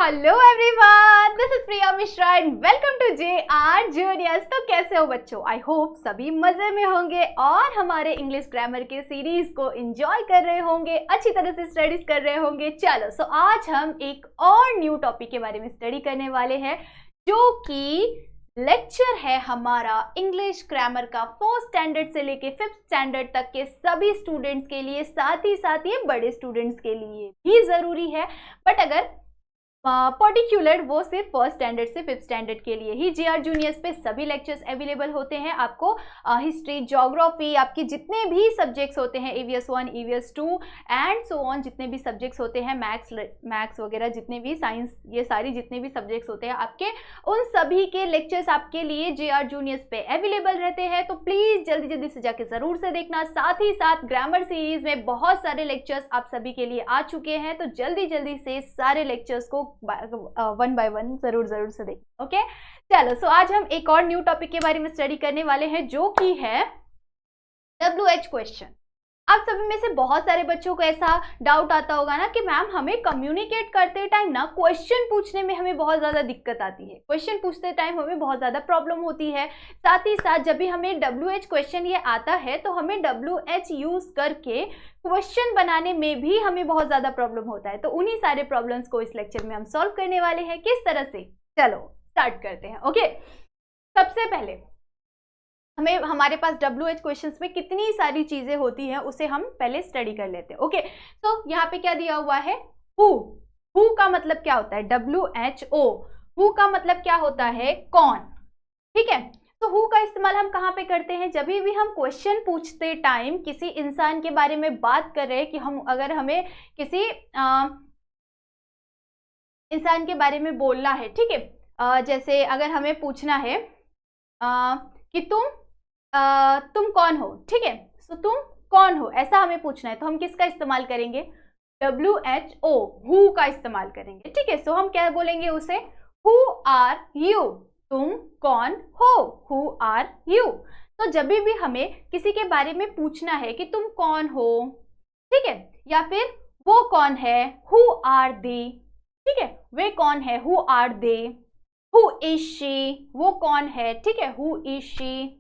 Hello everyone, this is Priya Mishra and welcome to JR juniors. तो कैसे हो बच्चों? आई होप सभी मजे में होंगे और हमारे इंग्लिश ग्रामर के सीरीज को एंजॉय कर रहे होंगे, अच्छी तरह से स्टडीज कर रहे होंगे। चलो सो आज हम एक और न्यू टॉपिक के बारे में स्टडी करने वाले हैं, जो कि लेक्चर है हमारा इंग्लिश ग्रामर का 4th स्टैंडर्ड से लेके 5th स्टैंडर्ड तक के सभी स्टूडेंट्स के लिए, साथ ही साथ ये बड़े स्टूडेंट्स के लिए भी जरूरी है। बट अगर पर्टिकुलर वो सिर्फ 1st स्टैंडर्ड से 5th स्टैंडर्ड के लिए ही JR जूनियर्स पे सभी लेक्चर्स अवेलेबल होते हैं। आपको हिस्ट्री, ज्योग्राफी, आपके जितने भी सब्जेक्ट्स होते हैं, EVS 1, EVS 2 and so on, जितने भी सब्जेक्ट्स होते हैं, मैथ्स वगैरह, जितने भी साइंस, ये सारी जितने भी सब्जेक्ट्स होते हैं आपके, उन सभी के लेक्चर्स आपके लिए JR जूनियर्स पे अवेलेबल रहते हैं। तो प्लीज जल्दी जल्दी से जाके जरूर से देखना। साथ ही साथ ग्रामर सीरीज में बहुत सारे लेक्चर्स आप सभी के लिए आ चुके हैं, तो जल्दी जल्दी से सारे लेक्चर्स को 1 by 1 जरूर से देखें। ओके, चलो सो आज हम एक और न्यू टॉपिक के बारे में स्टडी करने वाले हैं, जो कि है WH क्वेश्चन। आप सभी में से बहुत सारे बच्चों को ऐसा डाउट आता होगा ना कि मैम हमें कम्युनिकेट करते टाइम ना क्वेश्चन पूछने में हमें बहुत ज़्यादा दिक्कत आती है, क्वेश्चन पूछते टाइम हमें बहुत ज़्यादा प्रॉब्लम होती है। साथ ही साथ जब भी हमें WH क्वेश्चन ये आता है तो हमें WH यूज़ करके क्वेश्चन बनाने में भी हमें बहुत ज़्यादा प्रॉब्लम होता है। तो उन्हीं सारे प्रॉब्लम्स को इस लेक्चर में हम सॉल्व करने वाले हैं। किस तरह से, चलो स्टार्ट करते हैं। ओके, सबसे पहले हमारे पास WH क्वेश्चंस में कितनी सारी चीजें होती हैं उसे हम पहले स्टडी कर लेते हैं। ओके, तो यहाँ पे क्या दिया हुआ है, हु का मतलब क्या होता है, WHO। हु का मतलब क्या होता है, कौन। ठीक है, तो हु का इस्तेमाल हम कहाँ पे करते हैं, जब भी हम क्वेश्चन पूछते टाइम किसी इंसान के बारे में बात कर रहे हैं, कि अगर हमें किसी इंसान के बारे में बोलना है, ठीक है, जैसे अगर हमें पूछना है कि तुम कौन हो, ठीक है, तो तुम कौन हो, ऐसा हमें पूछना है, तो हम किसका इस्तेमाल करेंगे, WHO, हु का इस्तेमाल करेंगे। ठीक है, सो हम क्या बोलेंगे उसे, हु आर यू, तुम कौन हो, हु आर यू। तो जब भी हमें किसी के बारे में पूछना है कि तुम कौन हो, ठीक है, या फिर वो कौन है, हु आर दे, ठीक है, वे कौन है, who are they, who is she, वो कौन है, ठीक है, हु इज शी।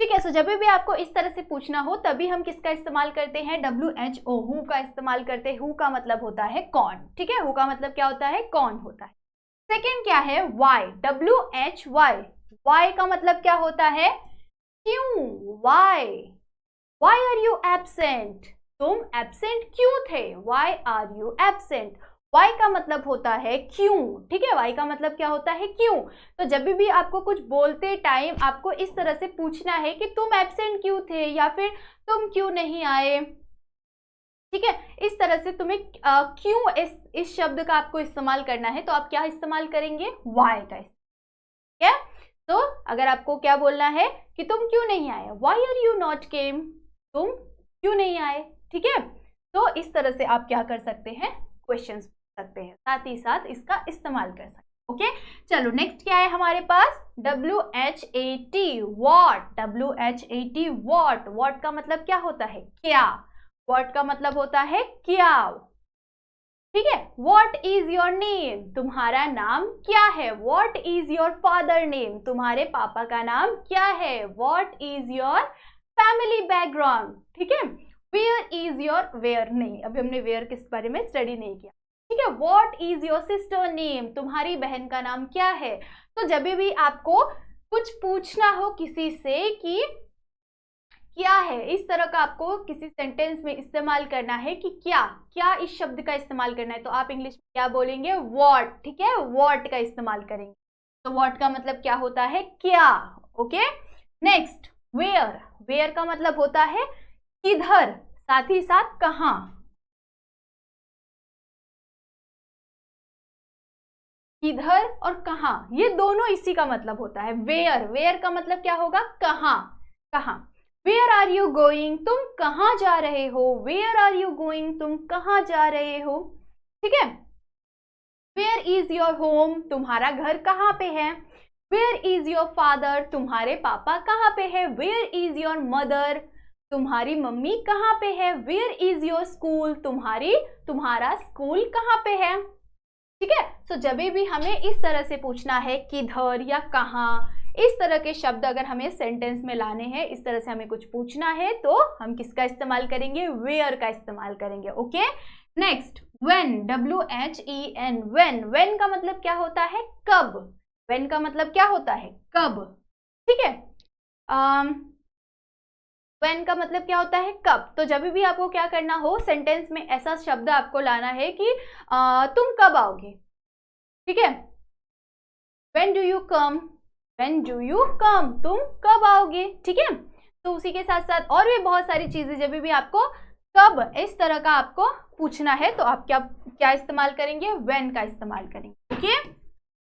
ठीक है, सो जब भी आपको इस तरह से पूछना हो तभी हम किसका इस्तेमाल करते हैं, WHO, हु का इस्तेमाल करते हैं। हु का मतलब होता है कौन, ठीक है, हु का मतलब क्या होता है, कौन होता है। सेकंड क्या है, वाई, WHY, वाई का मतलब क्या होता है, क्यों, वाई आर यू एब्सेंट, तुम एब्सेंट क्यों थे, why are you absent. Why का मतलब होता है क्यों, ठीक है, वाई का मतलब क्या होता है, क्यों। तो जब भी आपको कुछ बोलते टाइम आपको इस तरह से पूछना है कि तुम एब्सेंट क्यों थे, या फिर तुम क्यों नहीं आए, ठीक है, इस तरह से तुम्हें क्यों इस शब्द का आपको इस्तेमाल करना है, तो आप क्या इस्तेमाल करेंगे, वाई का। ठीक है, तो अगर आपको क्या बोलना है कि तुम क्यों नहीं आए, why are you not came, तुम क्यों नहीं आए। ठीक है, तो इस तरह से आप क्या कर सकते हैं, क्वेश्चंस सकते हैं, साथ ही साथ इसका इस्तेमाल कर सकते हैं। ओके, चलो नेक्स्ट क्या है हमारे पास, WHAT, what, WHAT, what. What का मतलब क्या होता है, क्या, व्हाट का मतलब होता है क्या। ठीक है, व्हाट इज योर नेम, तुम्हारा नाम क्या है, what is your father name, तुम्हारे पापा का नाम क्या है, what is your family background. ठीक है, वेयर इज योर, वेयर नहीं, अभी हमने वेयर किस बारे में स्टडी नहीं किया। ठीक है, what is your sister name, तुम्हारी बहन का नाम क्या है। तो जब भी आपको कुछ पूछना हो किसी से कि क्या है, इस तरह का आपको किसी सेंटेंस में इस्तेमाल करना है कि क्या इस शब्द का इस्तेमाल करना है, तो आप इंग्लिश में क्या बोलेंगे, व्हाट। ठीक है, व्हाट का इस्तेमाल करेंगे। तो व्हाट का मतलब क्या होता है, क्या। ओके, नेक्स्ट वेयर, वेयर का मतलब होता है किधर, साथ ही साथ कहां। किधर और कहां, ये दोनों इसी का मतलब होता है, वेयर। वेयर का मतलब क्या होगा, कहां, कहां। वेयर आर यू गोइंग, तुम कहां जा रहे हो, वेयर आर यू गोइंग, तुम कहां जा रहे हो। ठीक है, वेयर इज योर होम, तुम्हारा घर कहाँ पे है। वेयर इज योर फादर, तुम्हारे पापा कहाँ पे है। वेयर इज योर मदर, तुम्हारी मम्मी कहाँ पे है। वेयर इज योर स्कूल, तुम्हारा स्कूल कहाँ पे है। ठीक है। सो जब भी हमें इस तरह से पूछना है किधर या कहाँ, इस तरह के शब्द अगर हमें सेंटेंस में लाने हैं, इस तरह से हमें कुछ पूछना है, तो हम किसका इस्तेमाल करेंगे? वेयर का इस्तेमाल करेंगे। Okay, next when, WHEN, when का मतलब क्या होता है? कब। व्हेन का मतलब क्या होता है? कब। ठीक है, व्हेन का मतलब क्या होता है? कब। तो जब भी आपको क्या करना हो, सेंटेंस में ऐसा शब्द आपको लाना है कि तुम कब आओगे। ठीक है, when do you come, when do you come, तुम कब आओगे। ठीक है, तो उसी के साथ साथ और भी बहुत सारी चीजें, जब भी आपको कब इस तरह का आपको पूछना है तो आप क्या इस्तेमाल करेंगे? व्हेन का इस्तेमाल करेंगे। ओके,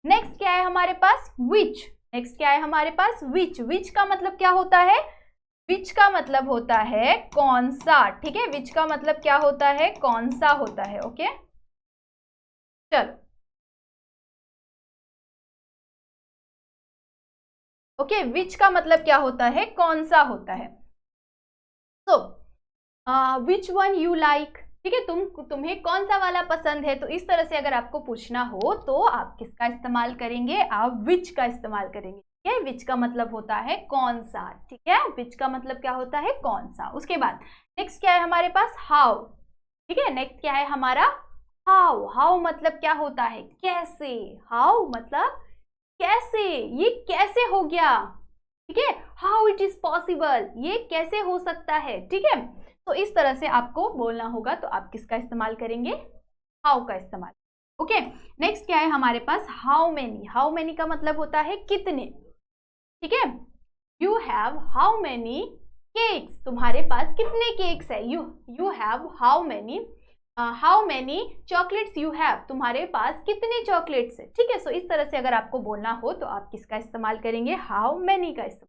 नेक्स्ट क्या है हमारे पास? विच। नेक्स्ट क्या है हमारे पास? विच। विच का मतलब क्या होता है? विच का मतलब होता है कौन सा। ठीक है, विच का मतलब क्या होता है? कौन सा होता है। ओके, चलो, ओके, विच का मतलब क्या होता है? कौन सा होता है। सो विच वन यू लाइक। ठीक है, तुम्हें कौन सा वाला पसंद है। तो इस तरह से अगर आपको पूछना हो तो आप किसका इस्तेमाल करेंगे? आप विच का इस्तेमाल करेंगे। ठीक है, विच का मतलब होता है कौन सा। ठीक है, विच का मतलब क्या होता है? कौन सा। उसके बाद नेक्स्ट क्या है हमारे पास? हाउ। ठीक है, नेक्स्ट क्या है हमारा? हाउ। हाउ मतलब क्या होता है? कैसे। हाउ मतलब कैसे, ये कैसे हो गया। ठीक है, हाउ इट इज पॉसिबल, ये कैसे हो सकता है। ठीक है, तो इस तरह से आपको बोलना होगा, तो आप किसका इस्तेमाल करेंगे? हाउ का इस्तेमाल। ओके, नेक्स्ट क्या है हमारे पास? How many. हाउ मेनी का मतलब होता है कितने। ठीक है, you have how many cakes, तुम्हारे पास कितने केक्स है। You have how many chocolates you have, तुम्हारे पास कितने चॉकलेट्स है। ठीक है, सो इस तरह से अगर आपको बोलना हो तो आप किसका इस्तेमाल करेंगे? हाउ मेनी का इस्तेमाल।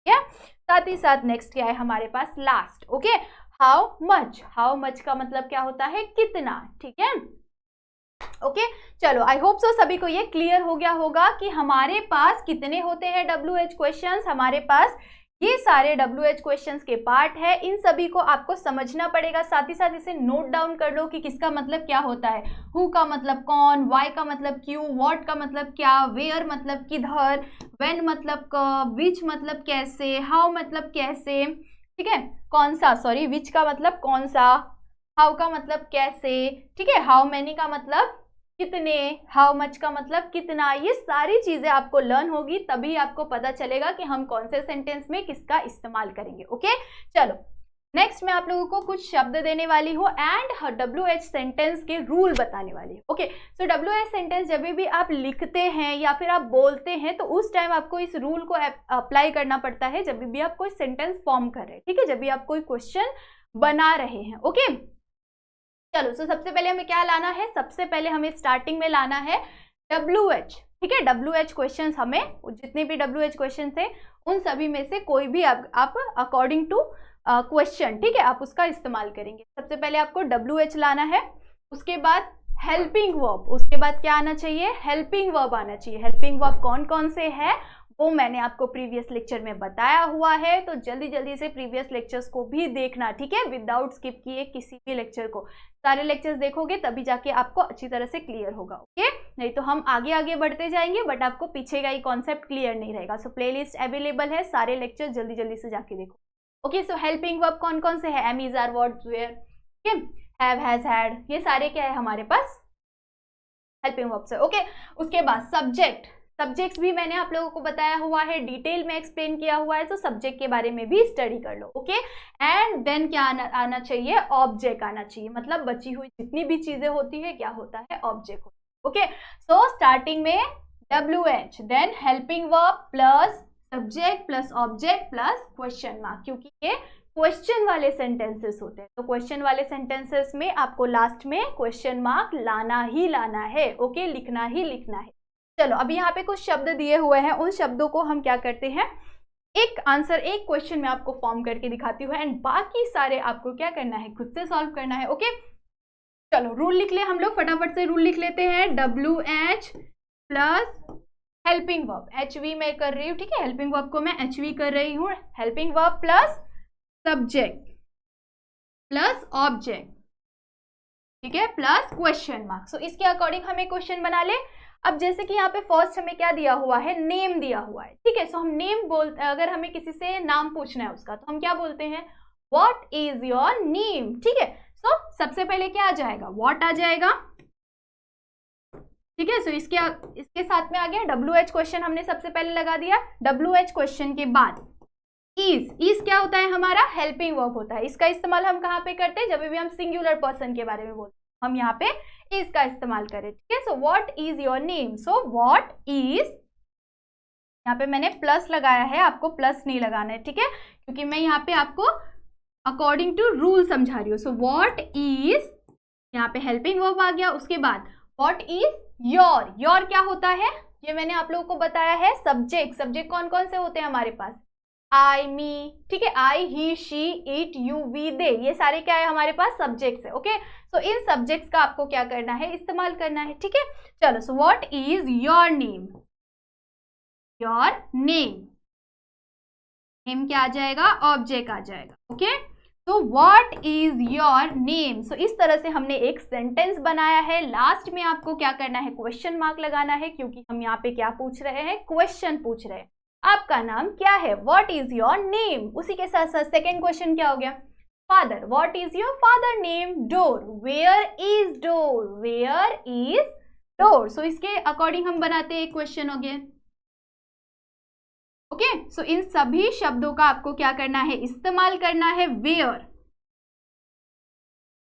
ठीक है, साथ ही साथ नेक्स्ट क्या है हमारे पास? Last. Okay, how much. How much का मतलब क्या होता है? कितना। ठीक है, ओके, चलो, आई होप सो सभी को ये क्लियर हो गया होगा कि हमारे पास कितने होते हैं WH क्वेश्चंस। हमारे पास ये सारे WH क्वेश्चंस के पार्ट है, इन सभी को आपको समझना पड़ेगा। साथ ही साथ इसे नोट डाउन कर लो कि किसका मतलब क्या होता है। हु का मतलब कौन, वाई का मतलब क्यों, व्हाट का मतलब क्या, वेयर मतलब किधर, व्हेन मतलब कब, विच मतलब कैसे, हाउ मतलब कैसे। ठीक है, कौन सा, सॉरी, विच का मतलब कौन सा, हाउ का मतलब कैसे। ठीक है, हाउ मेनी का मतलब कितने, हाउ मच का मतलब कितना। ये सारी चीजें आपको लर्न होगी, तभी आपको पता चलेगा कि हम कौन से सेंटेंस में किसका इस्तेमाल करेंगे। ओके, चलो, नेक्स्ट मैं आप लोगों को कुछ शब्द देने वाली हूँ एंड WH सेंटेंस के रूल बताने वाली हूँ। ओके, सो WH सेंटेंस जब भी आप लिखते हैं या फिर आप बोलते हैं तो उस टाइम आपको इस रूल को अप्लाई करना पड़ता है जब भी आप कोई सेंटेंस फॉर्म कर रहे हैं। ठीक है, जब भी आप कोई क्वेश्चन बना रहे हैं। ओके, चलो, सो सबसे पहले हमें क्या लाना है? सबसे पहले हमें स्टार्टिंग में लाना है WH। ठीक है, WH क्वेश्चंस, हमें जितने भी WH क्वेश्चन थे उन सभी में से कोई भी आप अकॉर्डिंग टू क्वेश्चन, ठीक है, आप उसका इस्तेमाल करेंगे। सबसे पहले आपको WH लाना है, उसके बाद हेल्पिंग वर्ब, उसके बाद क्या आना चाहिए? हेल्पिंग वर्ब आना चाहिए। हेल्पिंग वर्ब कौन कौन से है वो मैंने आपको प्रीवियस लेक्चर में बताया हुआ है, तो जल्दी जल्दी से प्रीवियस लेक्चर्स को भी देखना। ठीक है, विदाउट स्किप किए किसी भी लेक्चर को, सारे लेक्चर्स देखोगे तभी जाके आपको अच्छी तरह से क्लियर होगा। ओके, नहीं तो हम आगे आगे बढ़ते जाएंगे बट आपको पीछे का ही कॉन्सेप्ट क्लियर नहीं रहेगा। सो प्लेलिस्ट अवेलेबल है, सारे लेक्चर जल्दी जल्दी से जाके देखो। ओके, सो हेल्पिंग वर्ब कौन कौन से है? Am, is, are, what, where, have, has, had, ये सारे क्या है हमारे पास? हेल्पिंग वर्ब से। ओके, उसके बाद सब्जेक्ट। सब्जेक्ट्स भी मैंने आप लोगों को बताया हुआ है, डिटेल में एक्सप्लेन किया हुआ है, तो सब्जेक्ट के बारे में भी स्टडी कर लो। ओके, एंड देन क्या आना चाहिए? ऑब्जेक्ट आना चाहिए, मतलब बची हुई जितनी भी चीजें होती है क्या होता है? ऑब्जेक्ट होता है। ओके, सो स्टार्टिंग में WH, then helping verb plus subject plus object plus question mark, क्योंकि ये क्वेश्चन वाले सेंटेंसेस होते हैं, तो क्वेश्चन वाले सेंटेंसेस में आपको लास्ट में क्वेश्चन मार्क लाना ही लाना है। ओके, लिखना ही लिखना है। चलो, अभी यहाँ पे कुछ शब्द दिए हुए हैं, उन शब्दों को हम क्या करते हैं, एक आंसर, एक क्वेश्चन में आपको फॉर्म करके दिखाती हूँ एंड बाकी सारे आपको क्या करना है? खुद से सॉल्व करना है। ओके, चलो, रूल लिख ले हम लोग, फटाफट से रूल लिख लेते हैं। WH plus helping verb, HV मैं कर रही हूँ। ठीक है, हेल्पिंग वर्ब को मैं HV कर रही हूँ। Helping verb plus subject plus object ठीक है, प्लस क्वेश्चन मार्क। सो इसके अकॉर्डिंग हमें क्वेश्चन बना ले। अब जैसे कि यहाँ पे फर्स्ट हमें क्या दिया हुआ है, नेम दिया हुआ है, ठीक है। सो हम नेम बोलते, अगर हमें किसी से नाम पूछना है उसका, तो हम क्या बोलते हैं, व्हाट इज योर नेम, ठीक है। सो सबसे पहले क्या आ जाएगा, व्हाट आ जाएगा, ठीक है। सो इसके साथ में आ गया WH क्वेश्चन, हमने सबसे पहले लगा दिया। WH क्वेश्चन के बाद इज क्या होता है हमारा, हेल्पिंग वर्ब होता है। इसका इस्तेमाल हम कहाँ पे करते हैं, जब भी हम सिंगुलर पर्सन के बारे में बोलते हैं, हम यहाँ पे इज का इस्तेमाल करें, ठीक है। सो what is your name, so what is, यहाँ पे मैंने प्लस लगाया है, आपको प्लस नहीं लगाना है, ठीक है, क्योंकि मैं यहाँ पे आपको अकॉर्डिंग टू रूल समझा रही हूँ। सो व्हाट इज, यहाँ पे हेल्पिंग वर्ब आ गया। उसके बाद व्हाट इज योर, योर क्या होता है, ये मैंने आप लोगों को बताया है, सब्जेक्ट। सब्जेक्ट कौन कौन से होते हैं हमारे पास, आई, मी, ठीक है, आई, ही, शी, इट, यू, वी, दे, ये सारे क्या है हमारे पास, सब्जेक्ट्स है, ओके। सो इन सब्जेक्ट्स का आपको क्या करना है, इस्तेमाल करना है, ठीक है। चलो, so what is your name, your name, name क्या आ जाएगा, ऑब्जेक्ट आ जाएगा, okay. So what is your name, so इस तरह से हमने एक सेंटेंस बनाया है। लास्ट में आपको क्या करना है, क्वेश्चन मार्क लगाना है, क्योंकि हम यहाँ पे क्या पूछ रहे हैं, क्वेश्चन पूछ रहे हैं, आपका नाम क्या है, व्हाट इज योर नेम। उसी के साथ साथ सेकेंड क्वेश्चन क्या हो गया, father, what is your father name, door, where is door, where is door. So इसके अकॉर्डिंग हम बनाते हैं, एक क्वेश्चन हो गया, ओके। सो इन सभी शब्दों का आपको क्या करना है, इस्तेमाल करना है। Where,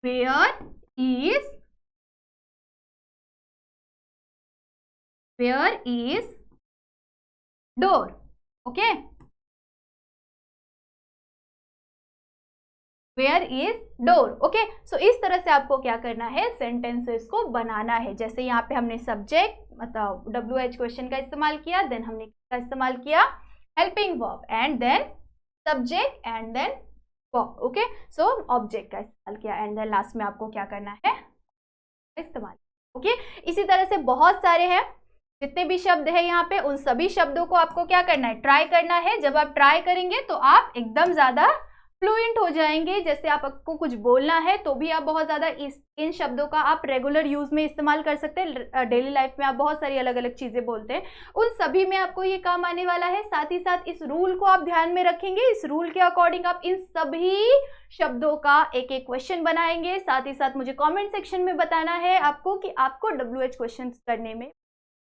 where is door, okay, where is door, okay. So इस तरह से आपको क्या करना है, सेंटेंसेस को बनाना है। जैसे यहाँ पे हमने सब्जेक्ट मतलब WH क्वेश्चन का इस्तेमाल किया, देन हमने किसका इस्तेमाल किया, helping verb, and then subject, and then verb, okay. So object का इस्तेमाल किया, एंड देन लास्ट में आपको क्या करना है, इस्तेमाल, ओके। इसी तरह से बहुत सारे हैं, जितने भी शब्द है यहाँ पे, उन सभी शब्दों को आपको क्या करना है, ट्राई करना है। जब आप ट्राई करेंगे तो आप एकदम ज्यादा फ्लुएंट हो जाएंगे। जैसे आपको कुछ बोलना है तो भी आप बहुत ज़्यादा इन शब्दों का आप रेगुलर यूज़ में इस्तेमाल कर सकते हैं। डेली लाइफ में आप बहुत सारी अलग अलग चीज़ें बोलते हैं, उन सभी में आपको ये काम आने वाला है। साथ ही साथ इस रूल को आप ध्यान में रखेंगे, इस रूल के अकॉर्डिंग आप इन सभी शब्दों का एक एक क्वेश्चन बनाएंगे। साथ ही साथ मुझे कॉमेंट सेक्शन में बताना है आपको कि आपको WH क्वेश्चन करने में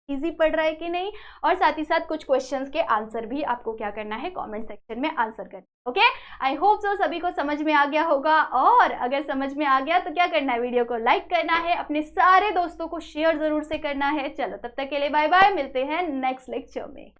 इजी पड़ रहा है कि नहीं, और साथ ही साथ कुछ क्वेश्चंस के आंसर भी आपको क्या करना है, कमेंट सेक्शन में आंसर करना। ओके, आई होप सो सभी को समझ में आ गया होगा, और अगर समझ में आ गया तो क्या करना है, वीडियो को लाइक करना है, अपने सारे दोस्तों को शेयर जरूर से करना है। चलो तब तक के लिए बाय बाय, मिलते हैं नेक्स्ट लेक्चर में।